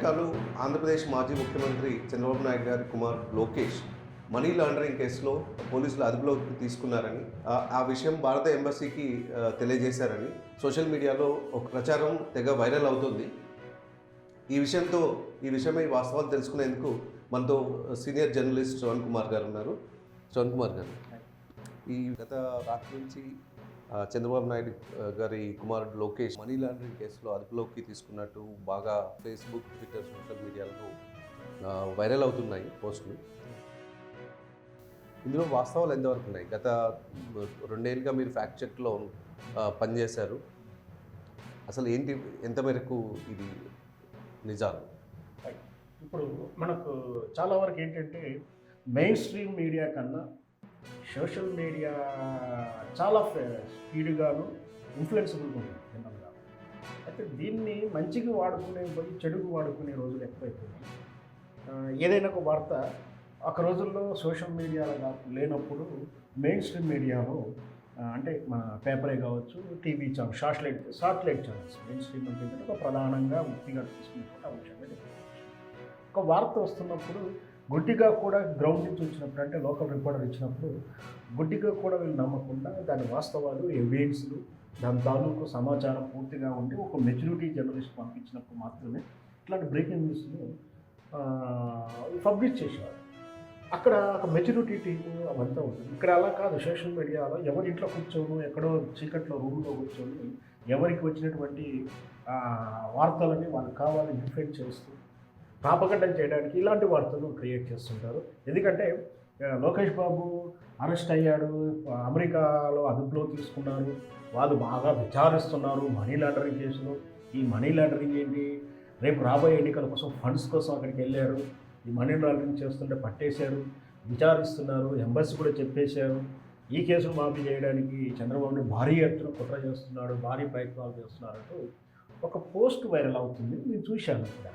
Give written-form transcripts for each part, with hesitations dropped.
అమెరికాలో ఆంధ్రప్రదేశ్ మాజీ ముఖ్యమంత్రి చంద్రబాబు నాయుడు గారి కుమారుడు లోకేష్ మనీ లాండరింగ్ కేసులో పోలీసులు అదుపులోకి తీసుకున్నారని, ఆ విషయం భారత ఎంబసీకి తెలియజేశారని సోషల్ మీడియాలో ఒక ప్రచారం తెగ వైరల్ అవుతుంది. ఈ విషయమై వాస్తవాలు తెలుసుకునేందుకు మనతో సీనియర్ జర్నలిస్ట్ శ్రవణ్ కుమార్ గారు ఉన్నారు. శ్రవణ్ కుమార్ గారు, ఈ గత రాత్రి నుంచి చంద్రబాబు నాయుడు గారి కుమారుడు లోకేష్ మనీ లాండరింగ్ కేసులో అదుపులోకి తీసుకున్నట్టు బాగా ఫేస్బుక్, ట్విట్టర్, సోషల్ మీడియాలో వైరల్ అవుతున్నాయి పోస్టులు. ఇందులో వాస్తవాలు ఎంతవరకు ఉన్నాయి? గత 2 ఏళ్ళుగా మీరు ఫ్యాక్ట్ చెక్లో పనిచేశారు. అసలు ఏంటి, ఎంత మేరకు ఇది నిజాలు? ఇప్పుడు మనకు చాలా వరకు ఏంటంటే మెయిన్ స్ట్రీమ్ మీడియా కన్నా సోషల్ మీడియా చాలా స్పీడ్గాను ఇన్ఫ్లుయెన్సబుల్గా ఉంది జనరల్గా. అయితే దీన్ని మంచిగా వాడుకునే పోయి చెడుకు వాడుకునే రోజులు ఎక్కువైపోయినాయి. ఏదైనా ఒక వార్త ఒక రోజుల్లో సోషల్ మీడియాలో లేనప్పుడు మెయిన్ స్ట్రీమ్ మీడియాలో అంటే మన పేపరే కావచ్చు, TV channel, satellite channels, main stream అంటే ఒక ప్రధానంగా ముఖ్యంగా తీసుకున్నప్పుడు అంశంగా చెప్పుకోవచ్చు. ఒక వార్త వస్తున్నప్పుడు గుడ్డిగా కూడా గ్రౌండ్ నుంచి వచ్చినప్పుడు, అంటే లోకల్ రిపోర్టర్ ఇచ్చినప్పుడు గుడ్డిగా కూడా వీళ్ళు నమ్మకుండా దాని వాస్తవాలు, ఎవిడెన్స్లు, దాని తాలూకు సమాచారం పూర్తిగా ఉండి ఒక మెచ్యూరిటీ జర్నలిస్ట్ పంపించినప్పుడు మాత్రమే ఇట్లాంటి బ్రేకింగ్ న్యూస్ను పబ్లిష్ చేసేవారు. అక్కడ ఒక మెచ్యూరిటీ టీము అవంతా ఉంటుంది. ఇక్కడ అలా కాదు. సోషల్ మీడియాలో ఎవరి ఇంట్లో కూర్చొని, ఎక్కడో చీకట్లో రూమ్లో కూర్చొని ఎవరికి వచ్చినటువంటి వార్తలని వాళ్ళకి కావాలని ఇన్ఫ్లుయెన్స్ చేస్తూ ప్రాపగండం చేయడానికి ఇలాంటి వార్తలు క్రియేట్ చేస్తుంటారు. ఎందుకంటే లోకేష్ బాబు అరెస్ట్ అయ్యాడు, అమెరికాలో అదుపులో తీసుకున్నారు, వాళ్ళు బాగా విచారిస్తున్నారు మనీ లాండరింగ్ కేసులో. ఈ మనీ లాండరింగ్ ఏంటి, రేపు రాబోయే ఎన్నికల కోసం ఫండ్స్ కోసం అక్కడికి వెళ్ళారు, ఈ మనీ లాండరింగ్ చేస్తుంటే పట్టేశారు, విచారిస్తున్నారు, ఎంబసీ కూడా చెప్పేశారు, ఈ కేసును మాఫీ చేయడానికి చంద్రబాబుని భారీ ఎత్తున కుట్ర చేస్తున్నాడు, భారీ ప్రయత్నాలు చేస్తున్నారంటూ ఒక పోస్ట్ వైరల్ అవుతుంది. నేను చూశాను. ఇక్కడ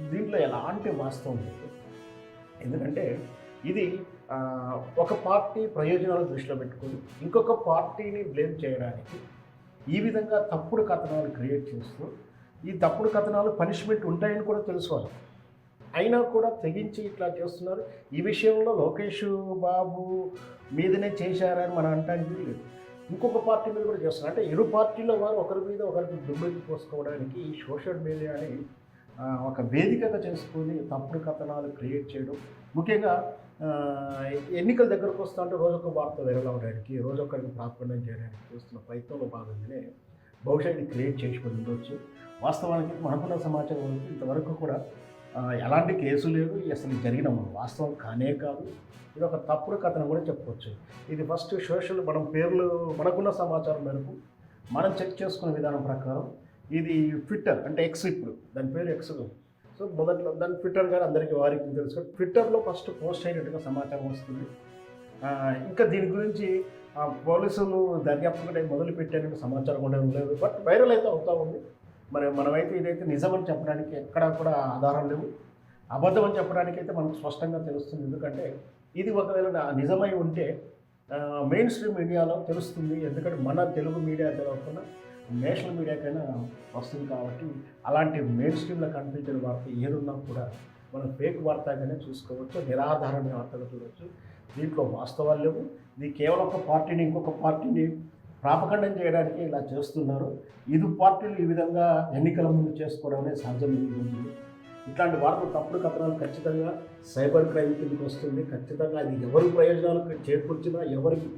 దీంట్లో ఎలాంటి వాస్తవం లేదు. ఎందుకంటే ఇది ఒక పార్టీ ప్రయోజనాలు దృష్టిలో పెట్టుకొని ఇంకొక పార్టీని బ్లేమ్ చేయడానికి ఈ విధంగా తప్పుడు కథనాలు క్రియేట్ చేస్తూ, ఈ తప్పుడు కథనాలు పనిష్మెంట్ ఉంటాయని కూడా తెలుసుకోవాలి, అయినా కూడా తెగించి ఇట్లా చేస్తున్నారు. ఈ విషయంలో లోకేష్ బాబు మీదనే చేశారని మనం అనడానికి లేదు, ఇంకొక పార్టీ మీద కూడా చేస్తున్నారు. అంటే ఇరు పార్టీలో వారు ఒకరి మీద ఒకరికి దుమ్మెత్తి పోసుకోవడానికి ఈ సోషల్ మీడియాని ఒక వేదికగా చేసుకొని తప్పుడు కథనాలు క్రియేట్ చేయడం. ముఖ్యంగా ఎన్నికల దగ్గరకు వస్తూ ఉంటే రోజొక వార్త వైరల్ అవ్వడానికి, రోజొకరికి ప్రాపగండం చేయడానికి చేస్తున్న ప్రయత్నంలో భాగంగానే బహుశా ఇది క్రియేట్ చేసి ఉండవచ్చు. వాస్తవానికి మనకున్న సమాచారం ఇంతవరకు కూడా ఎలాంటి కేసు లేదు, అసలు జరిగిన వాస్తవం కానే కాదు. ఇది ఒక తప్పుడు కథనం కూడా చెప్పుకోవచ్చు. ఇది ఫస్ట్ సోషల్ మనం పేర్లు మనకున్న సమాచారం మేరకు మనం చెక్ చేసుకున్న విధానం ప్రకారం ఇది ట్విట్టర్, అంటే ఎక్స్, ఇప్పుడు దాని పేరు ఎక్స్. సో మొదట్లో దాని ట్విట్టర్ గారు అందరికీ వారికి తెలుసు. ట్విట్టర్లో ఫస్ట్ పోస్ట్ అయినట్టుగా సమాచారం వస్తుంది. ఇంకా దీని గురించి పోలీసులు దర్యాప్తు కూడా మొదలు పెట్టారంటే సమాచారం కూడా లేదు, బట్ వైరల్ అయితే అవుతూ ఉంది. మనమైతే ఇదైతే నిజమని చెప్పడానికి ఎక్కడా కూడా ఆధారం లేవు, అబద్ధం అని చెప్పడానికి అయితే మనకు స్పష్టంగా తెలుస్తుంది. ఎందుకంటే ఇది ఒకవేళ నిజమై ఉంటే మెయిన్ స్ట్రీమ్ మీడియాలో తెలుస్తుంది. ఎందుకంటే మన తెలుగు మీడియా తెలవకుండా నేషనల్ మీడియాకైనా వస్తుంది. కాబట్టి అలాంటి మెయిన్ స్ట్రీమ్లో కనిపించిన వార్త ఏదున్నా కూడా మనం ఫేక్ వార్తగానే చూసుకోవచ్చు, నిరాధారణ వార్తగా చూడవచ్చు. దీంట్లో వాస్తవాలు లేవు. ఇది కేవలం ఒక పార్టీని ఇంకొక పార్టీని ప్రాపగండం చేయడానికి ఇలా చేస్తున్నారు. ఇది పార్టీలు ఈ విధంగా ఎన్నికల ముందు చేసుకోవడం అనేది సహజమైన రోజులు. ఇట్లాంటి వార్తలు, తప్పుడు కథనాలు ఖచ్చితంగా సైబర్ క్రైమ్ కిందకి వస్తుంది. ఖచ్చితంగా అది ఎవరి ప్రయోజనాలకు చేకూర్చినా, ఎవరికి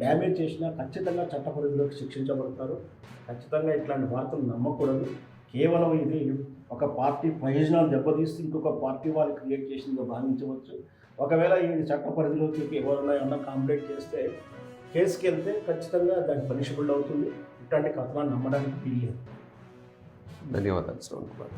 డ్యామేజ్ చేసినా ఖచ్చితంగా చట్ట పరిధిలోకి శిక్షించబడతారు. ఖచ్చితంగా ఇట్లాంటి వార్తలు నమ్మకూడదు. కేవలం ఇది ఒక పార్టీ ప్రయోజనాలు దెబ్బతీస్తూ ఇంకొక పార్టీ వాళ్ళు క్రియేట్ చేసిందిగా భావించవచ్చు. ఒకవేళ ఈ చట్ట పరిధిలోకి ఎవరైనా ఏమన్నా కంప్లైంట్ చేస్తే, కేసుకి వెళ్తే ఖచ్చితంగా దానికి పనిషబుల్ అవుతుంది. ఇట్లాంటి కథనాలు నమ్మడానికి వీల్లేదు. ధన్యవాదాలు శ్రవణ్ కుమార్.